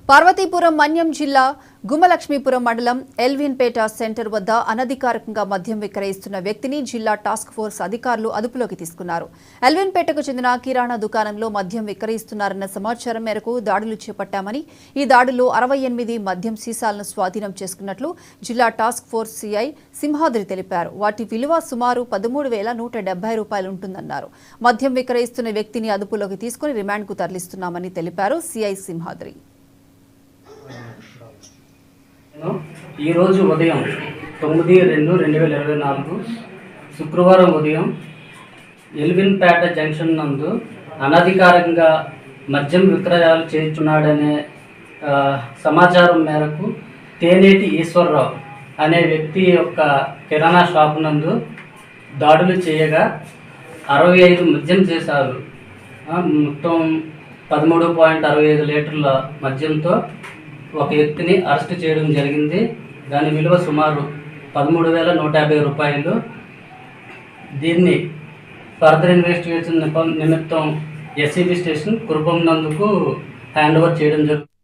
పార్వతీపురం మన్యం జిల్లా గుమ్మలక్ష్మీపురం మండలం ఎల్విన్పేట సెంటర్ వద్ద అనధికారికంగా మద్యం విక్రయిస్తున్న వ్యక్తిని జిల్లా టాస్క్ ఫోర్స్ అధికారులు అదుపులోకి తీసుకున్నారు. ఎల్విన్పేటకు చెందిన కిరాణా దుకాణంలో మద్యం విక్రయిస్తున్నారన్న సమాచారం మేరకు దాడులు చేపట్టామని, ఈ దాడుల్లో 68 మద్యం సీసాలను స్వాధీనం చేసుకున్నట్లు జిల్లా టాస్క్ ఫోర్స్ సిఐ సింహాద్రి తెలిపారు. వాటి విలువ సుమారు 13,170 రూపాయలు ఉంటుందన్నారు. మద్యం విక్రయిస్తున్న వ్యక్తిని అదుపులోకి తీసుకుని రిమాండ్కు తరలిస్తున్నామని తెలిపారు సిఐ సింహాద్రి. ఈరోజు ఉదయం 9/2/2024 శుక్రవారం ఉదయం ఎల్విన్పేట జంక్షన్ నందు అనధికారికంగా మద్యం విక్రయాలు చేస్తున్నాడనే సమాచారం మేరకు తేనేటి ఈశ్వరరావు అనే వ్యక్తి యొక్క కిరాణా షాప్ నందు దాడులు చేయగా 65 మద్యం సీసాలు మొత్తం 13.65 లీటర్ల మద్యంతో ఒక వ్యక్తిని అరెస్ట్ చేయడం జరిగింది. దాని విలువ సుమారు 13,150 రూపాయలు. దీన్ని ఫర్దర్ ఇన్వెస్టిగేషన్ నిమిత్తం ఎస్సీబీ స్టేషన్ కురుపం నందుకు హ్యాండ్ ఓవర్ చేయడం జరుగుతుంది.